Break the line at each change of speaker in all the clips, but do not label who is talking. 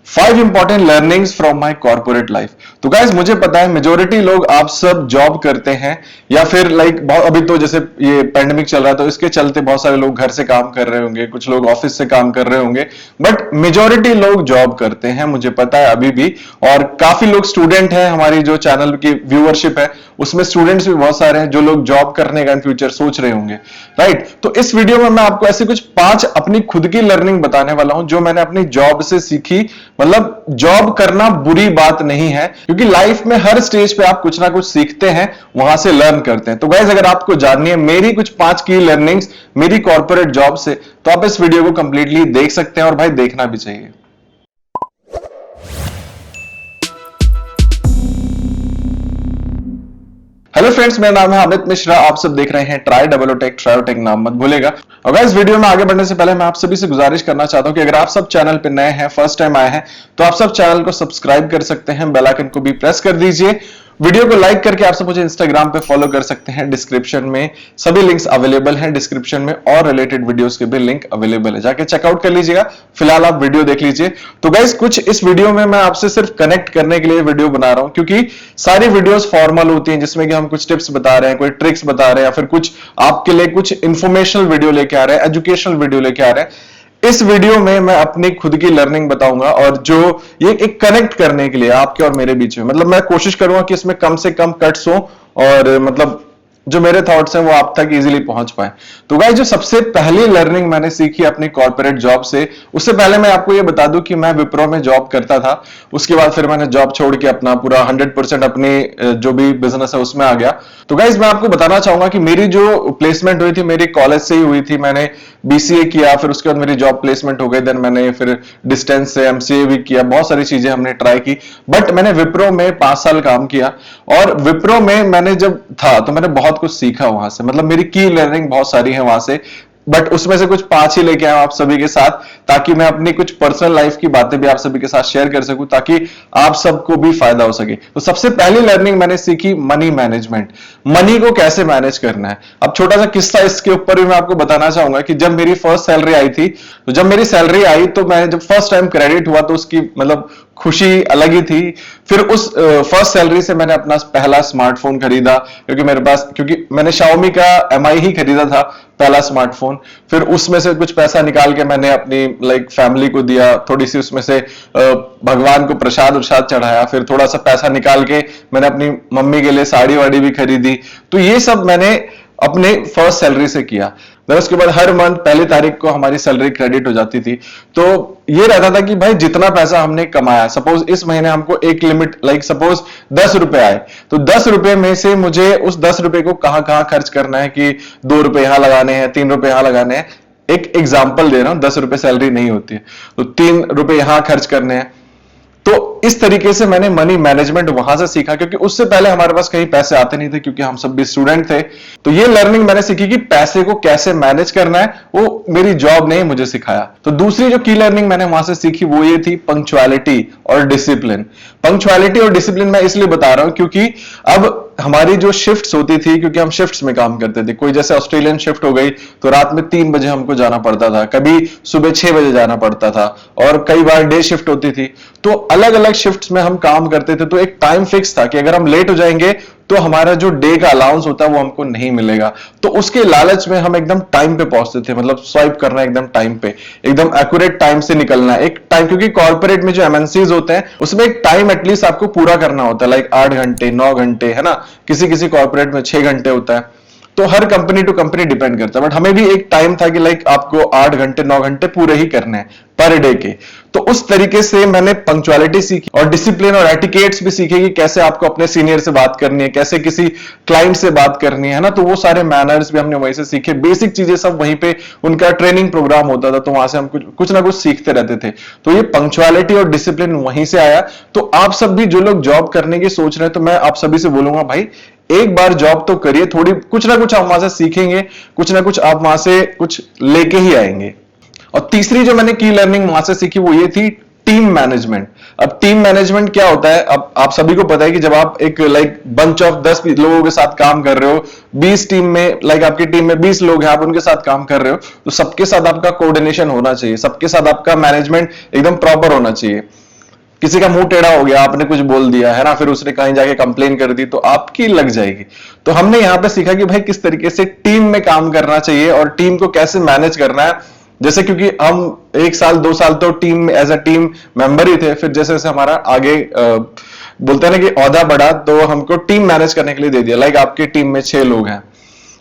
5 important learnings from my corporate life. तो guys मुझे पता है मेजोरिटी लोग आप सब जॉब करते हैं या फिर अभी तो जैसे ये पैंडेमिक चल रहा है तो इसके चलते बहुत सारे लोग घर से काम कर रहे होंगे, कुछ लोग ऑफिस से काम कर रहे होंगे, बट मेजोरिटी लोग जॉब करते हैं, मुझे पता है अभी भी। और काफी लोग स्टूडेंट हैं, हमारी जो चैनल की व्यूअरशिप है उसमें स्टूडेंट्स भी बहुत सारे हैं जो लोग जॉब करने का इन फ्यूचर सोच रहे होंगे, राइट। तो इस वीडियो में मैं आपको ऐसे कुछ 5 अपनी खुद की लर्निंग बताने वाला हूं जो मैंने अपनी जॉब से सीखी। मतलब जॉब करना बुरी बात नहीं है, क्योंकि लाइफ में हर स्टेज पे आप कुछ ना कुछ सीखते हैं, वहां से लर्न करते हैं। तो गाइस अगर आपको जाननी है मेरी कुछ 5 की लर्निंग्स मेरी कॉर्पोरेट जॉब से, तो आप इस वीडियो को कंप्लीटली देख सकते हैं और भाई देखना भी चाहिए। हेलो फ्रेंड्स, मेरा नाम है अमित मिश्रा, आप सब देख रहे हैं ट्राई नाम मत भूलेगा। और गाइस वीडियो में आगे बढ़ने से पहले मैं आप सभी से गुजारिश करना चाहता हूं कि अगर आप सब चैनल पे नए हैं, फर्स्ट टाइम आए हैं, तो आप सब चैनल को सब्सक्राइब कर सकते हैं, बेल आइकन को भी प्रेस कर दीजिए। वीडियो को लाइक करके आप सब मुझे इंस्टाग्राम पे फॉलो कर सकते हैं, डिस्क्रिप्शन में सभी लिंक्स अवेलेबल हैं, डिस्क्रिप्शन में और रिलेटेड वीडियोस के भी लिंक अवेलेबल है, जाके चेकआउट कर लीजिएगा। फिलहाल आप वीडियो देख लीजिए। तो गाइस कुछ इस वीडियो में मैं आपसे सिर्फ कनेक्ट करने के लिए वीडियो बना रहा हूं, क्योंकि सारी वीडियोस फॉर्मल होती हैं जिसमें कि हम कुछ टिप्स बता रहे हैं, कोई ट्रिक्स बता रहे हैं, या फिर कुछ आपके लिए कुछ इंफॉर्मेशनल वीडियो लेके आ रहे हैं, एजुकेशनल वीडियो लेके आ रहे हैं। इस वीडियो में मैं अपनी खुद की लर्निंग बताऊंगा, और जो ये एक कनेक्ट करने के लिए आपके और मेरे बीच में, मतलब मैं कोशिश करूंगा कि इसमें कम से कम कट्स हो और मतलब जो मेरे थॉट्स हैं वो आप तक इजीली पहुंच पाए। तो गाइस जो सबसे पहली लर्निंग मैंने सीखी अपनी कॉर्पोरेट जॉब से, उससे पहले मैं आपको ये बता दूं कि मैं विप्रो में जॉब करता था। उसके बाद फिर मैंने जॉब छोड़ के अपना पूरा 100% अपनी जो भी बिजनेस है उसमें आ गया। तो गाइस मैं आपको बताना चाहूंगा कि मेरी जो प्लेसमेंट हुई थी मेरी कॉलेज से ही हुई थी। मैंने बीसीए किया, फिर उसके बाद मेरी जॉब प्लेसमेंट हो गई, देन मैंने फिर डिस्टेंस से एमसीए भी किया, बहुत सारी चीजें हमने ट्राई की। बट मैंने विप्रो में 5 साल काम किया, और विप्रो में मैंने जब था तो मैंने बहुत कुछ सीखा वहां से। मतलब मेरी की लर्निंग बहुत सारी है वहां से, बट उसमें से कुछ 5 ही लेके आया आप सभी के साथ, ताकि मैं अपनी कुछ पर्सनल लाइफ की बातें भी आप सभी के साथ शेयर कर सकूं, ताकि आप सबको भी फायदा हो सके। तो सबसे पहली लर्निंग मैंने सीखी मनी मैनेजमेंट, मनी को कैसे मैनेज करना है। अब छोटा सा किस्सा इसके ऊपर भी मैं आपको बताना चाहूंगा कि जब मेरी फर्स्ट सैलरी आई थी, तो जब मेरी सैलरी आई तो मैं जब फर्स्ट टाइम क्रेडिट हुआ तो उसकी मतलब खुशी अलग ही थी। फिर उस फर्स्ट सैलरी से मैंने अपना पहला स्मार्टफोन खरीदा, क्योंकि मैंने Xiaomi का MI ही खरीदा था पहला स्मार्टफोन। फिर उसमें से कुछ पैसा निकाल के मैंने अपनी फैमिली को दिया, थोड़ी सी उसमें से भगवान को प्रसाद चढ़ाया। फिर थोड़ा सा पैसा निकाल के मैंने अपनी मम्मी के लिए साड़ी वाड़ी भी खरीदी। तो ये सब मैंने अपने फर्स्ट सैलरी से किया। फिर उसके बाद हर मंथ पहली तारीख को हमारी सैलरी क्रेडिट हो जाती थी। तो ये रहता था कि भाई जितना पैसा हमने कमाया, सपोज इस महीने हमको एक लिमिट सपोज 10 रुपए आए, तो 10 रुपए में से मुझे उस 10 रुपए को कहां कहां खर्च करना है, कि 2 रुपए यहां लगाने हैं, 3 रुपए यहां लगाने हैं। एक एग्जाम्पल दे रहा हूं, 10 रुपए सैलरी नहीं होती है तो 3 रुपए यहां खर्च करने हैं। तो इस तरीके से मैंने मनी मैनेजमेंट वहां से सीखा, क्योंकि उससे पहले हमारे पास कहीं पैसे आते नहीं थे, क्योंकि हम सब भी स्टूडेंट थे। तो ये लर्निंग मैंने सीखी कि पैसे को कैसे मैनेज करना है, वो मेरी जॉब ने मुझे सिखाया। तो दूसरी जो की लर्निंग मैंने वहां से सीखी वो ये थी पंक्चुअलिटी और डिसिप्लिन। पंक्चुअलिटी और डिसिप्लिन मैं इसलिए बता रहा हूं क्योंकि अब हमारी जो शिफ्ट्स होती थी, क्योंकि हम शिफ्ट्स में काम करते थे, कोई जैसे ऑस्ट्रेलियन शिफ्ट हो गई तो रात में 3 बजे हमको जाना पड़ता था, कभी सुबह 6 बजे जाना पड़ता था, और कई बार डे शिफ्ट होती थी। तो अलग अलग शिफ्ट्स में हम काम करते थे, तो एक टाइम फिक्स था कि अगर हम लेट हो जाएंगे तो हमारा जो डे का अलाउंस होता है वो हमको नहीं मिलेगा। तो उसके लालच में हम एकदम टाइम पे पहुंचते थे, मतलब स्वाइप करना एकदम टाइम पे, एकदम एक्यूरेट टाइम से निकलना एक टाइम, क्योंकि कॉर्पोरेट में जो एमएनसीज होते हैं उसमें एक टाइम एटलीस्ट आपको पूरा करना होता है, 8 घंटे 9 घंटे, है ना। किसी किसी कॉर्पोरेट में 6 घंटे होता है, तो हर कंपनी टू कंपनी डिपेंड करता है। बट हमें भी एक टाइम था कि आपको 8 घंटे 9 घंटे पूरे ही करने हैं पर डे के। तो उस तरीके से मैंने पंक्चुअलिटी सीखी, और डिसिप्लिन और एटिकेट्स भी सीखे कि कैसे आपको अपने सीनियर से बात करनी है, कैसे किसी क्लाइंट से बात करनी है ना। तो वो सारे मैनर्स भी हमने वहीं से सीखे, बेसिक चीजें सब वहीं पे उनका ट्रेनिंग प्रोग्राम होता था, तो वहां से हम कुछ ना कुछ सीखते रहते थे। तो ये पंक्चुअलिटी और डिसिप्लिन वहीं से आया। तो आप सब भी जो लोग जॉब करने की सोच रहे हैं, तो मैं आप सभी से बोलूंगा भाई एक बार जॉब तो करिए, थोड़ी कुछ ना कुछ आप वहां से सीखेंगे, कुछ ना कुछ आप वहां से कुछ लेके ही आएंगे। और तीसरी जो मैंने की लर्निंग वहां से सीखी वो ये थी टीम मैनेजमेंट। अब टीम मैनेजमेंट क्या होता है, अब आप सभी को पता है कि जब आप एक बंच ऑफ 10 लोगों के साथ काम कर रहे हो, 20 टीम में आपकी टीम में 20 लोग हैं, आप उनके साथ काम कर रहे हो, तो सबके साथ आपका कोऑर्डिनेशन होना चाहिए, सबके साथ आपका मैनेजमेंट एकदम प्रॉपर होना चाहिए। किसी का मुंह टेढ़ा हो गया, आपने कुछ बोल दिया है ना, फिर उसने कहीं जाके कंप्लेन कर दी तो आपकी लग जाएगी। तो हमने यहां पे सीखा कि भाई किस तरीके से टीम में काम करना चाहिए और टीम को कैसे मैनेज करना है। जैसे क्योंकि हम 1 साल 2 साल तो team as a team member ही थे, फिर जैसे जैसे हमारा आगे बोलते हैं ना कि ओहदा बढ़ा, तो हमको टीम मैनेज करने के लिए दे दिया। लाइक आपकी टीम में 6 लोग हैं,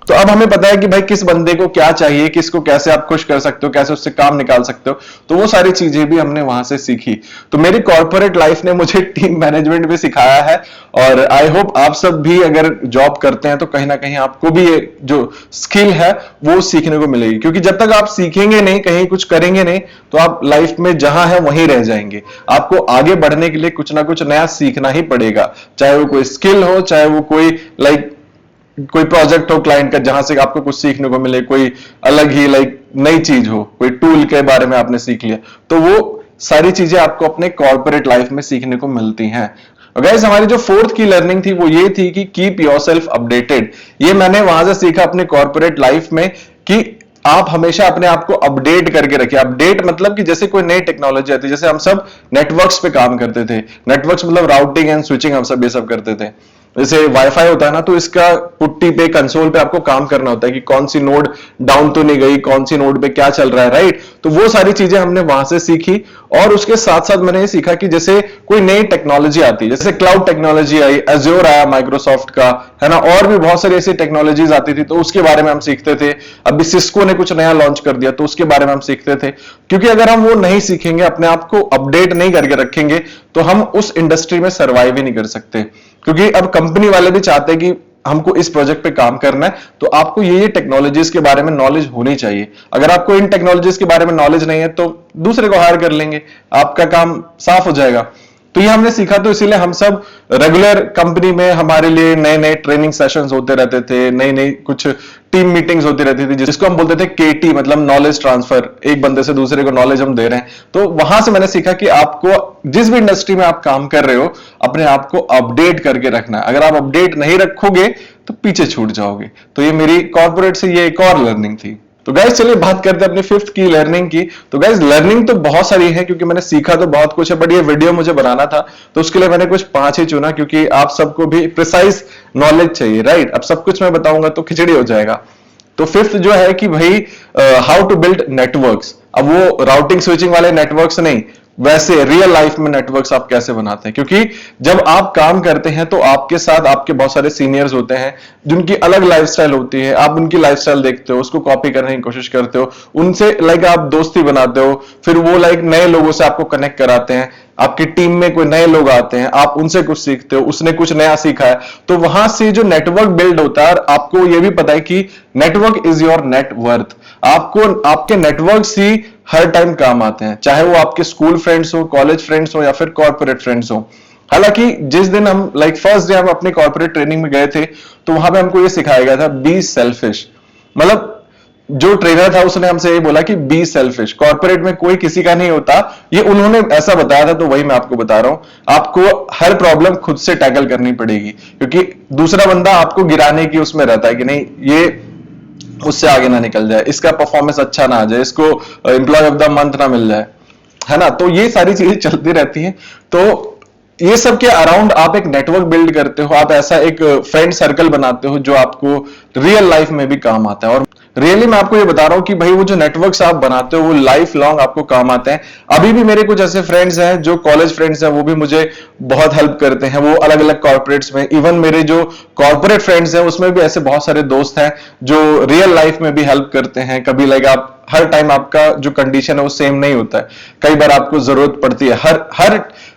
तो अब हमें पता है कि भाई किस बंदे को क्या चाहिए, किसको कैसे आप खुश कर सकते हो, कैसे उससे काम निकाल सकते हो। तो वो सारी चीजें भी हमने वहां से सीखी। तो मेरी कॉर्पोरेट लाइफ ने मुझे टीम मैनेजमेंट भी सिखाया है, और आई होप आप सब भी अगर जॉब करते हैं तो कहीं ना कहीं आपको भी ये जो स्किल है वो सीखने को मिलेगी। क्योंकि जब तक आप सीखेंगे नहीं, कहीं कुछ करेंगे नहीं, तो आप लाइफ में जहां है वहीं रह जाएंगे। आपको आगे बढ़ने के लिए कुछ ना कुछ नया सीखना ही पड़ेगा, चाहे वो कोई स्किल हो, चाहे वो कोई प्रोजेक्ट हो क्लाइंट का जहां से आपको कुछ सीखने को मिले, कोई अलग ही नई चीज हो, कोई टूल के बारे में आपने सीख लिया, तो वो सारी चीजें आपको अपने कॉर्पोरेट लाइफ में सीखने को मिलती हैं। गाइस, हमारी जो 4th की लर्निंग थी वो ये थी कि कीप योरसेल्फ अपडेटेड। ये मैंने वहां से सीखा अपने कॉर्पोरेट लाइफ में कि आप हमेशा अपने आप को अपडेट करके रखिए। अपडेट मतलब कि जैसे कोई नई टेक्नोलॉजी आती है, जैसे हम सब नेटवर्क्स पे काम करते थे, नेटवर्क्स मतलब राउटिंग एंड स्विचिंग, हम सब ये सब करते थे। जैसे वाईफाई होता है ना, तो इसका पुट्टी पे, कंसोल पे आपको काम करना होता है कि कौन सी नोड डाउन तो नहीं गई, कौन सी नोड पे क्या चल रहा है, राइट। तो वो सारी चीजें हमने वहां से सीखी। और उसके साथ साथ मैंने ये सीखा कि जैसे कोई नई टेक्नोलॉजी आती है, जैसे क्लाउड टेक्नोलॉजी आई, एज्योर आया माइक्रोसॉफ्ट का, है ना, और भी बहुत सारी ऐसी टेक्नोलॉजीज आती थी, तो उसके बारे में हम सीखते थे। अभी सिस्को ने कुछ नया लॉन्च कर दिया, तो उसके बारे में हम सीखते थे। क्योंकि अगर हम वो नहीं सीखेंगे, अपने आप को अपडेट नहीं करके रखेंगे, तो हम उस इंडस्ट्री में सर्वाइव ही नहीं कर सकते। क्योंकि अब कंपनी वाले भी चाहते हैं कि हमको इस प्रोजेक्ट पे काम करना है, तो आपको ये टेक्नोलॉजीज के बारे में नॉलेज होनी चाहिए। अगर आपको इन टेक्नोलॉजीज के बारे में नॉलेज नहीं है, तो दूसरे को हायर कर लेंगे, आपका काम साफ हो जाएगा। तो ये हमने सीखा। तो इसीलिए हम सब रेगुलर कंपनी में हमारे लिए नए नए ट्रेनिंग सेशंस होते रहते थे, नई नई कुछ टीम मीटिंग्स होती रहती थी, जिसको हम बोलते थे केटी, मतलब नॉलेज ट्रांसफर। एक बंदे से दूसरे को नॉलेज हम दे रहे हैं। तो वहां से मैंने सीखा कि आपको जिस भी इंडस्ट्री में आप काम कर रहे हो, अपने आप को अपडेट करके रखना है। अगर आप अपडेट नहीं रखोगे तो पीछे छूट जाओगे। तो ये मेरी कॉर्पोरेट से ये एक और लर्निंग थी। तो गाइज चलिए बात करते हैं अपनी 5th की लर्निंग की। तो गाइज लर्निंग तो बहुत सारी है, क्योंकि मैंने सीखा तो बहुत कुछ है, बट ये वीडियो मुझे बनाना था, तो उसके लिए मैंने कुछ 5 ही चुना, क्योंकि आप सबको भी प्रिसाइज नॉलेज चाहिए, राइट। अब सब कुछ मैं बताऊंगा तो खिचड़ी हो जाएगा। तो 5th जो है कि भाई हाउ टू बिल्ड नेटवर्क्स। अब वो राउटिंग स्विचिंग वाले नेटवर्क्स नहीं, वैसे रियल लाइफ में नेटवर्क्स आप कैसे बनाते हैं। क्योंकि जब आप काम करते हैं तो आपके साथ आपके बहुत सारे सीनियर्स होते हैं, जिनकी अलग लाइफस्टाइल होती है। आप उनकी लाइफस्टाइल देखते हो, उसको कॉपी करने की कोशिश करते हो, उनसे आप दोस्ती बनाते हो, फिर वो नए लोगों से आपको कनेक्ट कराते हैं। आपकी टीम में कोई नए लोग आते हैं, आप उनसे कुछ सीखते हो, उसने कुछ नया सीखा है, तो वहां से जो नेटवर्क बिल्ड होता है। आपको यह भी पता है कि नेटवर्क इज योर नेटवर्थ। आपको आपके नेटवर्क ही हर टाइम काम आते हैं, चाहे वो आपके स्कूल फ्रेंड्स हो, कॉलेज फ्रेंड्स हो, या फिर कॉर्पोरेट फ्रेंड्स हो। हालांकि जिस दिन हम फर्स्ट डे हम अपने कॉर्पोरेट ट्रेनिंग में गए थे, तो वहां पे हमको ये सिखाया गया था, बी सेल्फिश। मतलब जो ट्रेनर था उसने हमसे ये बोला कि बी सेल्फिश। कॉर्पोरेट में कोई किसी का नहीं होता, ये उन्होंने ऐसा बताया था, तो वही मैं आपको बता रहा हूं। आपको हर प्रॉब्लम खुद से टैकल करनी पड़ेगी, क्योंकि दूसरा बंदा आपको गिराने की उसमें रहता है कि नहीं, ये उससे आगे ना निकल जाए, इसका परफॉर्मेंस अच्छा ना आ जाए, इसको एम्प्लॉय ऑफ द मंथ ना मिल जाए, है ना। तो ये सारी चीजें चलती रहती हैं। तो ये सब के अराउंड आप एक नेटवर्क बिल्ड करते हो, आप ऐसा एक फ्रेंड सर्कल बनाते हो जो आपको रियल लाइफ में भी काम आता है। और रियली मैं आपको ये बता रहा हूं कि भाई वो जो नेटवर्क्स आप बनाते हो वो लाइफ लॉन्ग आपको काम आते हैं। अभी भी मेरे कुछ ऐसे फ्रेंड्स हैं जो कॉलेज फ्रेंड्स हैं, वो भी मुझे बहुत हेल्प करते हैं, वो अलग अलग कॉर्पोरेट्स में। इवन मेरे जो कॉर्पोरेट फ्रेंड्स हैं उसमें भी ऐसे बहुत सारे दोस्त हैं जो रियल लाइफ में भी हेल्प करते हैं। कभी आप हर टाइम आपका जो कंडीशन है वो सेम नहीं होता है, कई बार आपको जरूरत पड़ती है।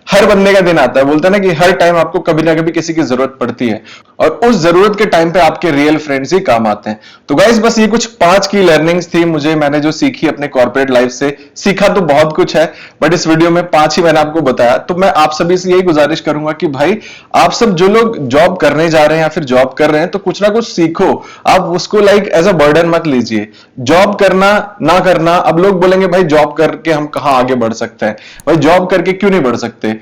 हर बंदे का दिन आता है, बोलते हैं ना कि हर टाइम आपको कभी ना कभी किसी की जरूरत पड़ती है, और उस जरूरत के टाइम पे आपके रियल फ्रेंड्स ही काम आते हैं। तो गाइस बस ये कुछ 5 की लर्निंग्स थी मैंने जो सीखी अपने कॉर्पोरेट लाइफ से। सीखा तो बहुत कुछ है, बट इस वीडियो में 5 ही मैंने आपको बताया। तो मैं आप सभी से यही गुजारिश करूंगा कि भाई आप सब जो लोग जॉब करने जा रहे हैं या फिर जॉब कर रहे हैं, तो कुछ ना कुछ सीखो। आप उसको एज अ बर्डन मत लीजिए। जॉब करना ना करना, अब लोग बोलेंगे भाई जॉब करके हम कहां आगे बढ़ सकते हैं। भाई जॉब करके क्यों नहीं बढ़ सकते?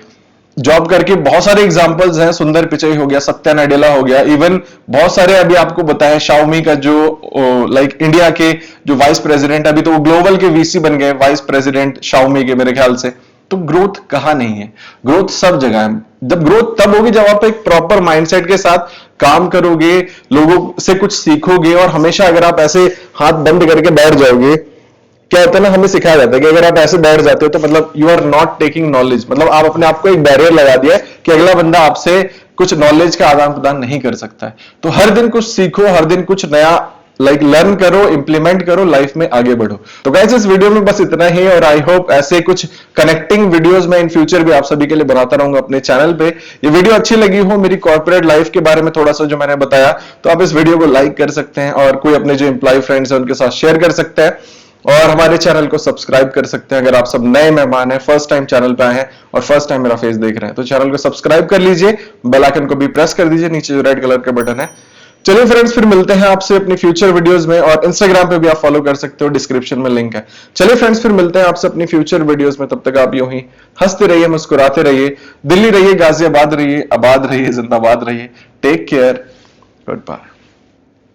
जॉब करके बहुत सारे एग्जांपल्स हैं, सुंदर पिचाई हो गया, सत्या नाडेला हो गया, इवन बहुत सारे अभी आपको बताया शाओमी का जो इंडिया के जो वाइस प्रेसिडेंट, अभी तो वो ग्लोबल के वीसी बन गए वाइस प्रेसिडेंट शाओमी के, मेरे ख्याल से तो ग्रोथ कहां नहीं है? ग्रोथ सब जगह है। जब ग्रोथ तब होगी जब आप एक प्रॉपर माइंडसेट के साथ काम करोगे, लोगों से कुछ सीखोगे। और हमेशा अगर आप ऐसे हाथ बंद करके बैठ जाओगे, क्या होता है ना, हमें सिखाया जाता है कि अगर आप ऐसे बैठ जाते हो तो मतलब you are not taking knowledge, मतलब आप अपने आप को एक बैरियर लगा दिया है कि अगला बंदा आपसे कुछ नॉलेज का आदान प्रदान नहीं कर सकता है। तो हर दिन कुछ सीखो, हर दिन कुछ नया लर्न करो, इंप्लीमेंट करो, लाइफ में आगे बढ़ो। तो गाइस इस वीडियो में बस इतना ही, और आई होप ऐसे कुछ कनेक्टिंग वीडियोस मैं इन फ्यूचर भी आप सभी के लिए बनाता रहूंगा अपने चैनल पे। ये वीडियो अच्छी लगी हो, मेरी कॉर्पोरेट लाइफ के बारे में थोड़ा सा जो मैंने बताया, तो आप इस वीडियो को लाइक कर सकते हैं और कोई अपने जो एम्प्लॉय फ्रेंड्स हैं उनके साथ शेयर कर सकते हैं, और हमारे चैनल को सब्सक्राइब कर सकते हैं। अगर आप सब नए मेहमान हैं, फर्स्ट टाइम चैनल पे आए हैं और फर्स्ट टाइम मेरा फेस देख रहे हैं, तो चैनल को सब्सक्राइब कर लीजिए, बेल आइकन को भी प्रेस कर दीजिए, नीचे जो रेड कलर का बटन है। चलिए फ्रेंड्स, फिर मिलते हैं आपसे अपनी फ्यूचर वीडियोस में, और इंस्टाग्राम पे भी आप फॉलो कर सकते हो, डिस्क्रिप्शन में लिंक है। चलिए फ्रेंड्स, फिर मिलते हैं आपसे अपनी फ्यूचर वीडियोस में। तब तक आप यूं ही हंसते रहिए, मुस्कुराते रहिए, दिल्ली रहिए, गाजियाबाद रहिए, आबाद रहिए, जिंदाबाद रहिए। Take care, good bye.